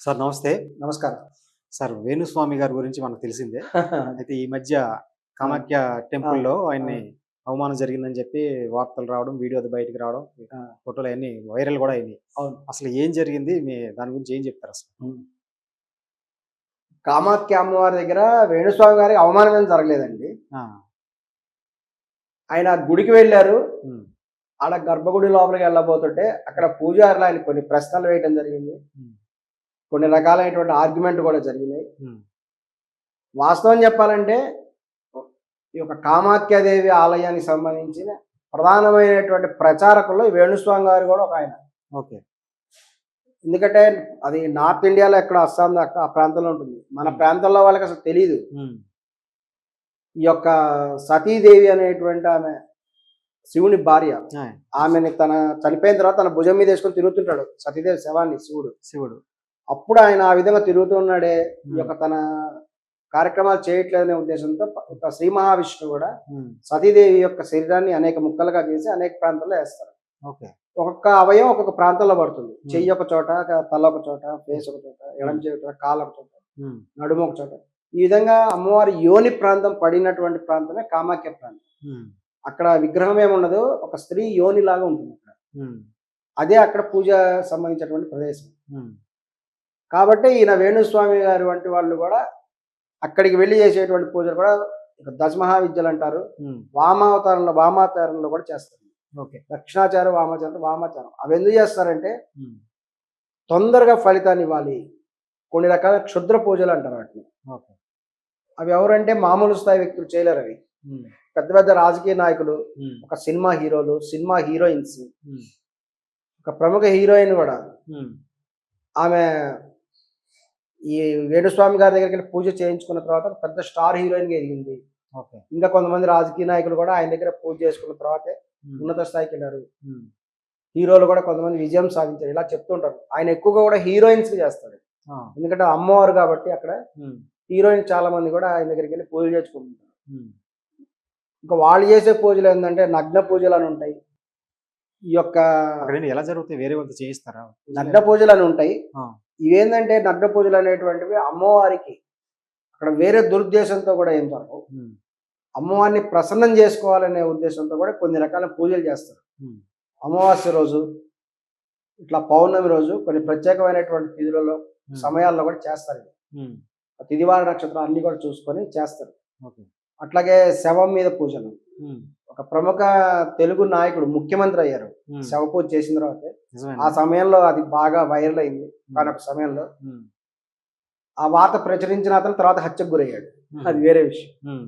Sir నమస్తే. నమస్కారం. Sir Venu Swamy గారి గురించి మనకు తెలిసిందే. అయితే ఈ మధ్య ఆ! కామాఖ్య ఆ! టెంపుల్‌లో ఆ! ఆయన్ని అవమానం జరిగిందని చెప్పి వార్తలు రావడం, వీడియో అది బయటికి రావడం, ఆ! ఫోటోలు అయన్నీ వైరల్ గూడా అయినాయి. అవును. అసలు ఏం జరిగింది? దాని గురించి ఏం చెప్తారసలు? హ్మ్. కామాఖ్య అమ్మవారి దగ్గర వేణుస్వామి గారికి అవమానం ఏం జరగలేదండి. ఆ! ఆయన గుడికి వెళ్లారు. హ్మ్. ఆడ గర్భగుడి లోపలికి వెళ్ళబోతుంటే అక్కడ పూజారులు ఆయనకి కొన్ని ప్రశ్నలు వేయడం జరిగింది. హ్మ్. కొన్ని రకాలైనటువంటి ఆర్గ్యుమెంట్ కూడా జరిగినాయి. హ్మ్. వాస్తవం చెప్పాలంటే ఈ యొక్క కామాఖ్యాదేవి ఆలయానికి సంబంధించిన ప్రధానమైనటువంటి ప్రచారకుల్లో ఈ వేణుస్వామి గారు కూడా ఒక ఆయన. ఓకే. ఎందుకంటే అది నార్త్ ఇండియాలో ఎక్కడో అస్సాం దాకా ఆ ప్రాంతంలో ఉంటుంది. మన హ్మ్. ప్రాంతంలో వాళ్ళకి అసలు తెలీదు. హ్మ్. ఈ యొక్క సతీదేవి అనేటువంటి ఆమె శివుని భార్య. ఆ! ఆమెని తన చనిపోయిన తర్వాత తన భుజం మీద వేసుకొని తిరుగుతుంటాడు సతీదేవి శవాన్ని శివుడు. శివుడు. అప్పుడు ఆయన ఆ విధంగా తిరుగుతున్నాడే ఈ హ్మ్. యొక్క తన కార్యక్రమాలు చేయట్లేదనే ఉద్దేశంతో ఒక శ్రీ మహావిష్ణువు కూడా హ్మ్. సతీదేవి యొక్క శరీరాన్ని అనేక ముక్కలుగా చేసి అనేక ప్రాంతాల్లో వేస్తారు. ఓకే. ఒక్కొక్క అవయవం ఒక్కొక్క ప్రాంతంలో పడుతుంది. హ్మ్. చెయ్యి ఒక చోట, తల ఒక చోట, ఫేస్ ఒక చోట, ఎడమ హ్మ్. చెయ్యి ఒక చోట, కాలు ఒక చోట, హ్మ్. నడుము ఒక చోట. ఈ విధంగా అమ్మవారి యోని ప్రాంతం పడినటువంటి ప్రాంతమే కామాఖ్య ప్రాంతం. హ్మ్. అక్కడ విగ్రహం ఏముండదు. ఒక స్త్రీ యోనిలాగా ఉంటుంది అక్కడ. హ్మ్. అదే అక్కడ పూజ సంబంధించినటువంటి ప్రదేశం. హ్మ్. కాబట్టి ఈయన వేణుస్వామి గారు వంటి వాళ్ళు కూడా అక్కడికి వెళ్లి చేసేటువంటి పూజలు కూడా ఇక దశమహావిద్యలు అంటారు. హ్మ్. వామావతారంలో కూడా చేస్తారు. ఓకే. దక్షిణాచారం, వామాచారం, వామాచారం. అవి ఎందుకు చేస్తారంటే హ్మ్. తొందరగా ఫలితాన్ని ఇవ్వాలి. కొన్ని రకాల క్షుద్ర పూజలు అంటారు వాటిని. ఓకే. అవి ఎవరంటే మామూలు స్థాయి వ్యక్తులు చేయలేరు అవి. హ్మ్. పెద్ద పెద్ద రాజకీయ నాయకులు, హ్మ్. ఒక సినిమా హీరోలు, సినిమా హీరోయిన్స్, హ్మ్. ఒక ప్రముఖ హీరోయిన్ కూడా హ్మ్. ఆమె ఈ వేణుస్వామి గారి దగ్గరికెళ్ళి పూజ చేయించుకున్న తర్వాత పెద్ద స్టార్ హీరోయిన్‌గా ఎదిగింది. ఓకే. ఇంకా కొంతమంది రాజకీయ నాయకులు కూడా ఆయన దగ్గర పూజ చేసుకున్న తర్వాతే హ్మ్. ఉన్నత స్థాయికెళ్లారు. హ్మ్. హీరోలు కూడా కొంతమంది విజయం సాధించారు. ఇలా చెప్తుంటారు. ఆయన ఎక్కువగా కూడా హీరోయిన్స్‌కి చేస్తాడు. ఆ! ఎందుకంటే అమ్మవారు కాబట్టి అక్కడ హ్మ్. హీరోయిన్ చాలా మంది కూడా ఆయన దగ్గరికెళ్ళి పూజలు చేసుకుంటుంటారు. హ్మ్. ఇంకా వాళ్ళు చేసే పూజలు ఏందంటే నగ్న పూజలని ఉంటాయి. ఈ యొక్క అక్కడేంటి ఎలా జరుగుతాయి? వేరే వాళ్ళతో చేయిస్తారా? పూజలు నగ్న ఎలా? పూజలని ఉంటాయి. ఆ! ఇవేందంటే నగ్న పూజలు అనేటువంటివి అమ్మవారికి అక్కడ వేరే దురుద్దేశంతో కూడా ఏం జరగవు. హ్మ్. అమ్మవారిని ప్రసన్నం చేసుకోవాలనే ఉద్దేశంతో కూడా కొన్ని రకాల పూజలు చేస్తారు. హ్మ్. అమావాస్య రోజు, ఇట్లా పౌర్ణమి రోజు కొన్ని ప్రత్యేకమైనటువంటి తిథులలో, హ్మ్. సమయాల్లో కూడా చేస్తారు ఇది. హ్మ్. ఆ తిథివార నక్షత్రాలు అన్నీ కూడా చూసుకొని చేస్తారు. ఓకే. అట్లాగే శవం మీద పూజలు. హ్మ్. ఒక ప్రముఖ తెలుగు నాయకుడు ముఖ్యమంత్రి అయ్యారు. హ్మ్. శవ పూజ చేసిన తర్వాతే. ఆ నిజమేనా? సమయంలో అది బాగా వైరల్ అయింది. హ్మ్. ఒకానొక సమయంలో. హ్మ్. ఆ వార్త ప్రచురించిన అతను తర్వాత హత్యకు గురయ్యాడు. హుహు. అది వేరే విషయం. హ్మ్.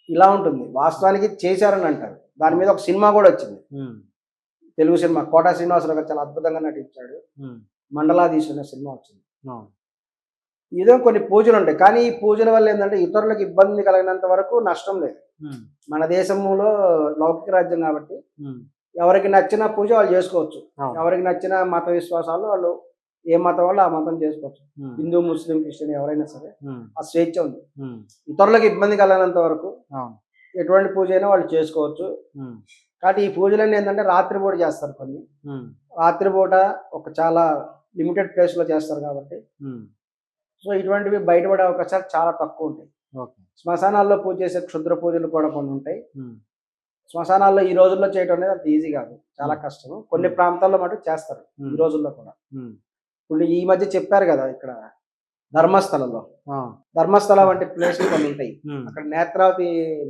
ఇలా ఉంటుంది. వాస్తవానికి చేశారని అంటారు. దాని అవును. మీద ఒక సినిమా గూడా వచ్చింది. హ్మ్. తెలుగు సినిమా 'కోటా శ్రీనివాసరావు' గారు చాలా అద్భుతంగా నటించాడు. హ్మ్. 'మండలాధీశ్' అనే సినిమా వచ్చింది. అవును. ఏదో కొన్ని పూజలుంటాయి. కానీ ఈ పూజల వల్ల ఏందంటే ఇతరులకు ఇబ్బంది కలిగినంత వరకు నష్టం లేదు. హ్మ్. మన దేశంలో లౌకిక రాజ్యం కాబట్టి హ్మ్. ఎవరికి నచ్చిన పూజ వాళ్ళు చేసుకోవచ్చు. అవును. ఎవరికి నచ్చిన మత విశ్వాసాలు వాళ్ళు ఏ మతం వాళ్ళు ఆ మతం చేసుకోవచ్చు. హ్మ్. హిందూ, ముస్లిం, క్రిస్టియన్ ఎవరైనా సరే హ్మ్. ఆ స్వేచ్ఛ ఉంది. హ్మ్. ఇతరులకు ఇబ్బంది కలగనంత వరకు అవును. ఎటువంటి పూజ అయినా వాళ్ళు చేసుకోవచ్చు. హ్మ్. కాబట్టి ఈ పూజలన్నీ ఏందంటే రాత్రిపూట చేస్తారు కొన్ని. హ్మ్. రాత్రిపూట ఒక చాలా లిమిటెడ్ ప్లేస్‌లో చేస్తారు కాబట్టి, హ్మ్. సో ఇటువంటివి బయటపడే అవకాశాలు చాలా తక్కువుంటాయి. ఓకే. శ్మశానాల్లో పూజ చేసే క్షుద్ర పూజలు కూడా కొన్నుంటాయి. హ్మ్. శ్మశానాల్లో ఈ రోజుల్లో చేయటం అనేది అంత ఈజీ కాదు. చాలా హ్మ్. కష్టము. కొన్ని హ్మ్. ప్రాంతాల్లో మటుకు చేస్తారు. ఈ హ్మ్. రోజుల్లో కూడా. హ్మ్. ఇప్పుడు ఈ మధ్య చెప్పారు గదా! ఇక్కడ ధర్మస్థలంలో. ఆ! ధర్మస్థల వంటి ప్లేసులు కొన్నుంటాయి. హ్మ్. అక్కడ నేత్రావతి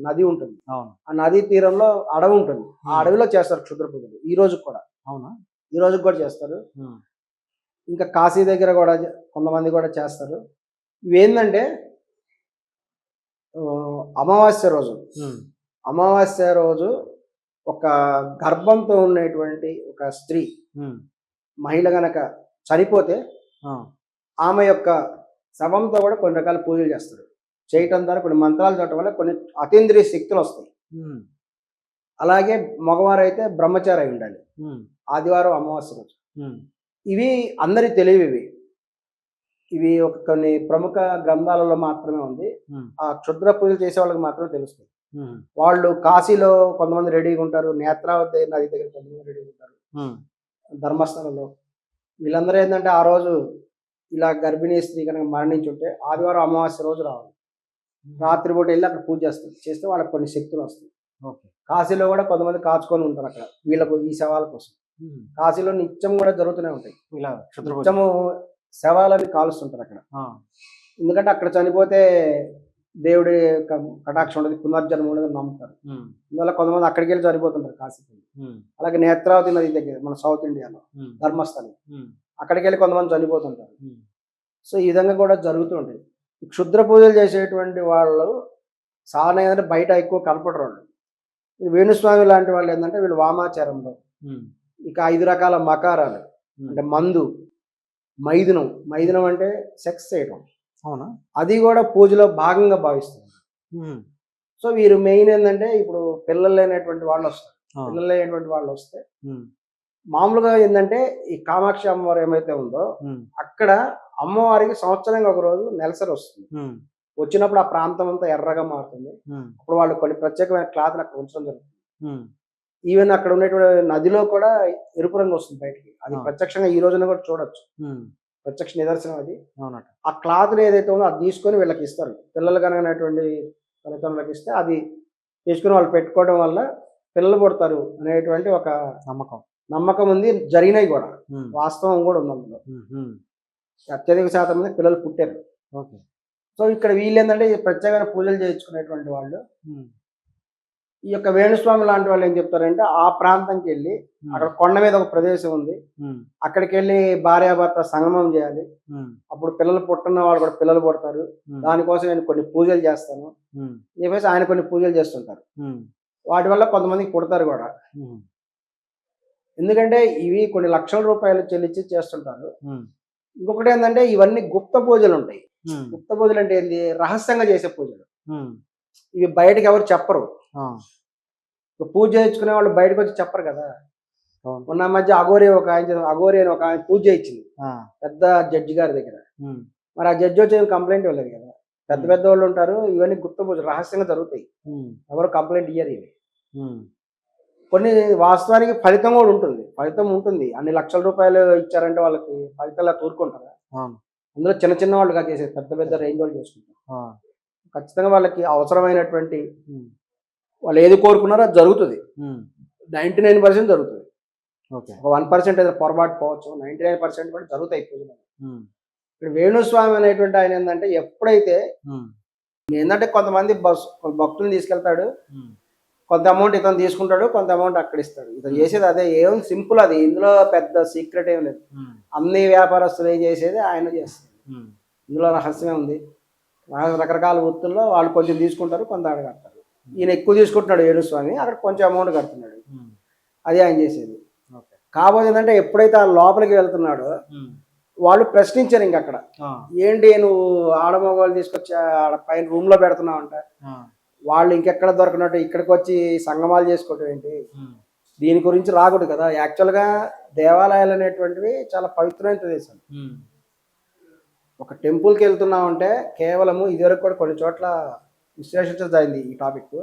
నది ఉంటుంది. అవును. ఆ నదీ తీరంలో అడవి ఉంటుంది. ఆ హ్మ్. అడవిలో చేస్తారు క్షుద్ర పూజలు. ఈ రోజుకి కూడా. అవునా? ఈ రోజుకి కూడా చేస్తారు. హ్మ్. ఇంకా కాశీ దగ్గర గూడా కొంతమంది గూడా చేస్తారు. ఇవేందంటే అమావాస్య రోజు. హ్మ్. అమావాస్య రోజు ఒక గర్భంతో ఉండేటువంటి ఒక స్త్రీ, హ్మ్. మహిళ గనక చనిపోతే ఆ! ఆమె యొక్క శవంతో కూడా కొన్ని రకాల పూజలు చేస్తారు. చేయటం ద్వారా కొన్ని మంత్రాలు చదవటం వల్ల కొన్ని అతీంద్రియ శక్తులొస్తాయి. హ్మ్. అలాగే మగవారైతే బ్రహ్మచారి అయ్యుండాలి. హ్మ్. ఆదివారం, అమావాస్య రోజు. హ్మ్. ఇవి అందరికి తెలివివి. ఇవి ఒక కొన్ని ప్రముఖ గ్రంథాలలో మాత్రమే ఉంది. హ్మ్. ఆ క్షుద్ర పూజలు చేసే వాళ్ళకి మాత్రమే తెలుస్తాయి. హుహు. వాళ్ళు కాశీలో కొంతమంది రెడీగుంటారు. నేత్రావతి నది దగ్గర కొంతమంది రెడీగుంటారు. హ్మ్. ధర్మస్థలంలో. వీళ్ళందరూ ఏందంటే ఆ రోజు ఇలా గర్భిణీ స్త్రీ కనుక మరణించుంటే ఆదివారం అమావాస్య రోజు రావాలి. రాత్రిపూట వెళ్ళి అక్కడ పూజ చేస్తారు. చేస్తే వాళ్ళకి కొన్ని శక్తులు వస్తాయి. ఓకే. కాశీలో కూడా కొంతమంది కాచుకొని ఉంటారు అక్కడ వీళ్ళకు ఈ శవాల కోసం. కాశీలో నిత్యం కూడా జరుగుతూనే ఉంటాయి. ఇలా క్షుద్ర పూజ. నిత్యము శవాలని కాలుస్తుంటారు అక్కడ. ఎందుకంటే అక్కడ చనిపోతే దేవుడి కటాక్షం ఉండదు, పునర్జన్మ ఉండదు నమ్ముతారు. అందువల్ల కొంతమంది అక్కడికి వెళ్ళి చనిపోతుంటారు కాశీకి. అలాగే నేత్రావతి నది దగ్గర మన సౌత్ ఇండియాలో ధర్మస్థలం, అక్కడికి వెళ్ళి కొంతమంది చనిపోతుంటారు. సో ఈ విధంగా కూడా జరుగుతూ ఉంటాయి. క్షుద్ర పూజలు చేసేటువంటి వాళ్ళు సాధారణ ఏంటంటే బయట ఎక్కువ కనపడరు వాళ్ళు. ఈ వేణుస్వామి లాంటి వాళ్ళు ఏంటంటే వీళ్ళు వామాచారంలో ఇక 5 రకాల మకారాలు అంటే మందు, మైథునం అంటే సెక్స్ చేయడం, అవునా, అది కూడా పూజలో భాగంగా భావిస్తుంది. సో వీరు మెయిన్ ఏంటంటే ఇప్పుడు పిల్లలు లేనటువంటి వాళ్ళు వస్తారు. పిల్లలు లేనటువంటి వాళ్ళు వస్తే మామూలుగా ఏంటంటే ఈ కామాక్షి అమ్మవారు ఏమైతే ఉందో అక్కడ అమ్మవారికి సంవత్సరానికి ఒక రోజు నెలసరి వస్తుంది. వచ్చినప్పుడు ఆ ప్రాంతం అంతా ఎర్రగా మారుతుంది. అప్పుడు వాళ్ళు కొన్ని ప్రత్యేకమైన క్లాత్ని అక్కడ ఉంచడం జరుగుతుంది. ఈవెన్ అక్కడ ఉన్నటువంటి నదిలో కూడా ఎరుపు రంగు వస్తుంది బయటికి. అది ప్రత్యక్షంగా ఈ రోజున కూడా చూడొచ్చు, ప్రత్యక్ష నిదర్శనం అది. ఆ క్లాత్ ఏదైతే ఉందో అది తీసుకొని వీళ్ళకి ఇస్తారు. పిల్లలు కనుగొనేటువంటి తల్లిదండ్రులకు ఇస్తే అది తీసుకుని వాళ్ళు పెట్టుకోవడం వల్ల పిల్లలు పుడతారు అనేటువంటి ఒక నమ్మకం ఉంది. జరిగినాయి కూడా, వాస్తవం కూడా ఉంది అందులో. అత్యధిక శాతం మంది పిల్లలు పుట్టారు. ఓకే. సో ఇక్కడ వీళ్ళు ఏంటంటే ప్రత్యేకమైన పూజలు చేయించుకునేటువంటి వాళ్ళు. ఈ యొక్క వేణుస్వామి లాంటి వాళ్ళు ఏం చెప్తారంటే ఆ ప్రాంతంకి వెళ్ళి అక్కడ కొండ మీద ఒక ప్రదేశం ఉంది, అక్కడికి వెళ్ళి భార్యాభర్త సంగమం చేయాలి, అప్పుడు పిల్లలు పుట్టిన వాళ్ళు కూడా పిల్లలు పుడతారు, దానికోసం నేను కొన్ని పూజలు చేస్తాను చెప్పేసి ఆయన కొన్ని పూజలు చేస్తుంటారు. వాటి వల్ల కొంతమందికి పుడతారు కూడా. ఎందుకంటే ఇవి కొన్ని లక్షల రూపాయలు చెల్లించి చేస్తుంటారు. ఇంకొకటి ఏంటంటే ఇవన్నీ గుప్త పూజలు ఉంటాయి. గుప్త పూజలు అంటే ఏంటి, రహస్యంగా చేసే పూజలు. ఇవి బయటకు ఎవరు చెప్పరు. పూజ చేయించుకునే వాళ్ళు బయటకు వచ్చి చెప్పరు కదా. మొన్న మధ్య అఘోరి అని ఒక ఆయన పూజ చేయించింది పెద్ద జడ్జి గారి దగ్గర. మరి ఆ జడ్జి వచ్చి కంప్లైంట్ ఇవ్వలేదు కదా. పెద్ద పెద్ద వాళ్ళు ఉంటారు, ఇవన్నీ గుప్త పూజలు రహస్యంగా జరుగుతాయి, ఎవరు కంప్లైంట్ ఇయ్యరు. ఇవి కొన్ని వాస్తవానికి ఫలితం కూడా ఉంటుంది. అన్ని లక్షల రూపాయలు ఇచ్చారంటే వాళ్ళకి ఫలితంలా తూరుకుంటారు. అందులో చిన్న చిన్న వాళ్ళు కాదు చేసేది, పెద్ద పెద్ద రేంజ్ వాళ్ళు చేసుకుంటారు. ఖచ్చితంగా వాళ్ళకి అవసరమైనటువంటి వాళ్ళు ఏది కోరుకున్నారో అది జరుగుతుంది. 99% జరుగుతుంది. ఒక 1% ఏదో పొరపాటు పోవచ్చు, 99% కూడా జరుగుతాయి పూజలు. ఇక్కడ వేణుస్వామి అనేటువంటి ఆయన ఏంటంటే ఎప్పుడైతే ఏంటంటే కొంతమంది భక్తులను తీసుకెళ్తాడు, కొంత అమౌంట్ ఇతను తీసుకుంటాడు, కొంత అమౌంట్ అక్కడ ఇస్తాడు. ఇతను చేసేది అదే, ఏం సింపుల్ అది. ఇందులో పెద్ద సీక్రెట్ ఏం లేదు. అన్ని వ్యాపారస్తులు ఏం చేసేది ఆయన చేస్తారు. ఇందులో రహస్యమే ఉంది. రకరకాల వృత్తుల్లో వాళ్ళు కొంచెం తీసుకుంటారు, కొంత ఆడ కడతారు. ఈయన ఎక్కువ తీసుకుంటున్నాడు వేణుస్వామి, అక్కడ కొంచెం అమౌంట్ కడుతున్నాడు. అది ఆయన చేసేది. కాబోతే ఏంటంటే ఎప్పుడైతే ఆ లోపలికి వెళ్తున్నాడో వాళ్ళు ప్రశ్నించారు ఇంక అక్కడ, ఏంటి నువ్వు ఆడమగవాళ్ళు తీసుకొచ్చి ఆడ పైన రూమ్ లో పెడుతున్నావు అంట, వాళ్ళు ఇంకెక్కడ దొరకనట్టు ఇక్కడికి వచ్చి సంగమాలు చేసుకోవటం ఏంటి, దీని గురించి రాకూడదు కదా. యాక్చువల్గా దేవాలయాలు అనేటువంటివి చాలా పవిత్రమైన ప్రదేశాలు. ఒక టెంపుల్కి వెళ్తున్నామంటే కేవలము ఇదివరకు కూడా కొన్ని చోట్ల విశ్లేషించదైంది ఈ టాపిక్.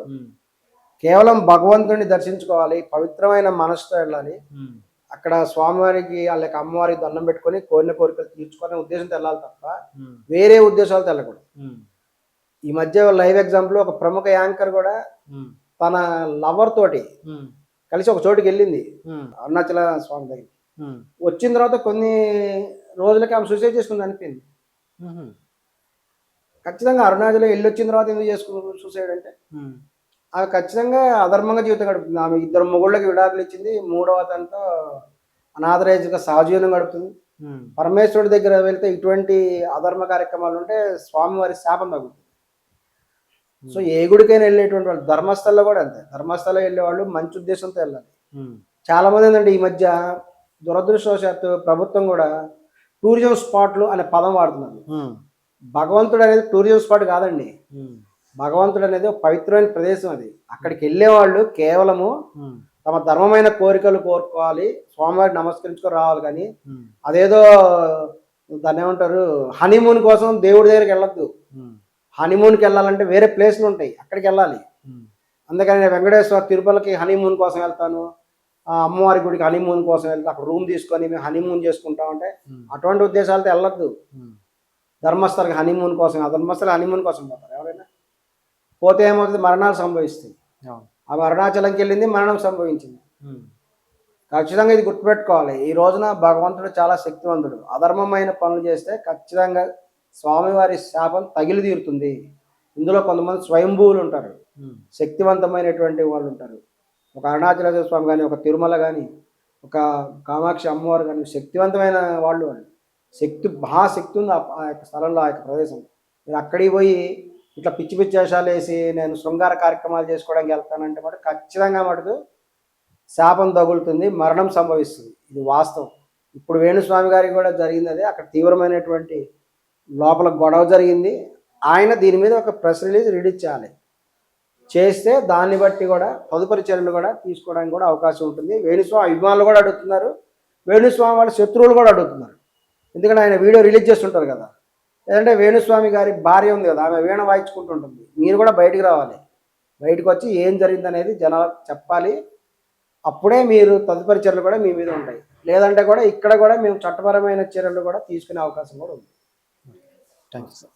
కేవలం భగవంతుడిని దర్శించుకోవాలి, పవిత్రమైన మనసుతో వెళ్ళాలి, అక్కడ స్వామివారికి వాళ్ళకి అమ్మవారికి దండం పెట్టుకొని కోరిన కోరికలు తీర్చుకునే ఉద్దేశంతో వెళ్ళాలి తప్ప వేరే ఉద్దేశాలతో వెళ్ళకూడదు. ఈ మధ్య లైవ్ ఎగ్జాంపుల్ ఒక ప్రముఖ యాంకర్ కూడా తన లవర్ తోటి కలిసి ఒక చోటుకి వెళ్ళింది, అరుణాచల స్వామి దగ్గర. వచ్చిన తర్వాత కొన్ని రోజులకి ఆమె సూసైడ్ చేసుకుంది అనిపించింది. ఖచ్చితంగా అరుణాచలం వెళ్ళి వచ్చిన తర్వాత ఎందుకు చేసుకున్నారు సూసైడ్ అంటే, ఆమె ఖచ్చితంగా అధర్మంగా జీవితం గడుపుతుంది. ఆమె 2 మొగుళ్ళకి విడాకులు ఇచ్చింది, 3వ అతనితో అనాథరైజ్గా సహజీవనం గడుపుతుంది. పరమేశ్వరుడి దగ్గర వెళ్తే ఇటువంటి అధర్మ కార్యక్రమాలు ఉంటే స్వామివారి శాపం తగ్గుతుంది. సో ఏ గుడికైనా వెళ్ళేటువంటి వాళ్ళు, ధర్మస్థల్లో కూడా అంతే, ధర్మస్థలం వెళ్ళే వాళ్ళు మంచి ఉద్దేశంతో వెళ్ళాలి. చాలా మంది ఏంటంటే ఈ మధ్య దురదృష్టవశాత్తు ప్రభుత్వం కూడా టూరిజం స్పాట్లు అనే పదం వాడుతున్నారు. భగవంతుడు అనేది టూరిజం స్పాట్ కాదండి. భగవంతుడు అనేది ఒక పవిత్రమైన ప్రదేశం. అది అక్కడికి వెళ్ళే వాళ్ళు కేవలము తమ ధర్మమైన కోరికలు కోరుకోవాలి, స్వామివారికి నమస్కరించుకొని రావాలి. కానీ అదేదో దాన్ని ఏమంటారు, హనీమూన్ కోసం దేవుడి దగ్గరికి వెళ్ళొద్దు. హనీమూన్కి వెళ్ళాలంటే వేరే ప్లేస్లు ఉంటాయి, అక్కడికి వెళ్ళాలి. అందుకని నేను వెంకటేశ్వర తిరుపతికి హనీమూన్ కోసం వెళ్తాను, ఆ అమ్మవారి గుడికి హనీమూన్ కోసం వెళ్తే అక్కడ రూమ్ తీసుకొని మేము హనీమూన్ చేసుకుంటామంటే అటువంటి ఉద్దేశాలతో వెళ్ళొద్దు. ధర్మస్థలకి హనీమూన్ కోసం, ఆ ధర్మస్థల హనీమూన్ కోసం పోతారు ఎవరైనా. పోతే ఏమవుతుంది, మరణాలు సంభవిస్తాయి. ఆమె అరుణాచలంకి వెళ్ళింది, మరణం సంభవించింది. ఖచ్చితంగా ఇది గుర్తుపెట్టుకోవాలి. ఈ రోజున భగవంతుడు చాలా శక్తివంతుడు. అధర్మమైన పనులు చేస్తే ఖచ్చితంగా స్వామివారి శాపం తగిలి తీరుతుంది. ఇందులో కొంతమంది స్వయంభూవులు ఉంటారు, శక్తివంతమైనటువంటి వాళ్ళు ఉంటారు. ఒక అరుణాచలేశ్వర స్వామి కానీ, ఒక తిరుమల కానీ, ఒక కామాక్షి అమ్మవారు కానీ శక్తివంతమైన వాళ్ళు. శక్తి మహాశక్తి ఉంది ఆ యొక్క స్థలంలో, ఆ యొక్క ప్రదేశం. మీరు అక్కడికి పోయి ఇట్లా పిచ్చి పిచ్చి వేషాలు వేసి నేను శృంగార కార్యక్రమాలు చేసుకోవడానికి వెళ్తానంటే మటుకు ఖచ్చితంగా మటుకు శాపం తగులుతుంది, మరణం సంభవిస్తుంది. ఇది వాస్తవం. ఇప్పుడు వేణుస్వామి గారికి కూడా జరిగింది అదే. అక్కడ తీవ్రమైనటువంటి లోపల గొడవ జరిగింది. ఆయన దీని మీద ఒక ప్రెస్ రిలీజ్ చేయాలి. చేస్తే దాన్ని బట్టి కూడా తదుపరి చర్యలు కూడా తీసుకోవడానికి కూడా అవకాశం ఉంటుంది. వేణుస్వామి అభిమానులు కూడా అడుగుతున్నారు, వేణుస్వామి వాళ్ళ శత్రువులు కూడా అడుగుతున్నారు. ఎందుకంటే ఆయన వీడియో రిలీజ్ చేస్తుంటారు కదా. లేదంటే వేణుస్వామి గారి భార్య ఉంది కదా, ఆమె వీణ వాయించుకుంటుంటుంది. మీరు కూడా బయటికి రావాలి, బయటకు వచ్చి ఏం జరిగిందనేది జనాలకు చెప్పాలి. అప్పుడే మీరు తదుపరి చర్యలు కూడా మీ మీద ఉంటాయి. లేదంటే కూడా ఇక్కడ కూడా మేము చట్టపరమైన చర్యలు కూడా తీసుకునే అవకాశం కూడా ఉంది. Thank you sir.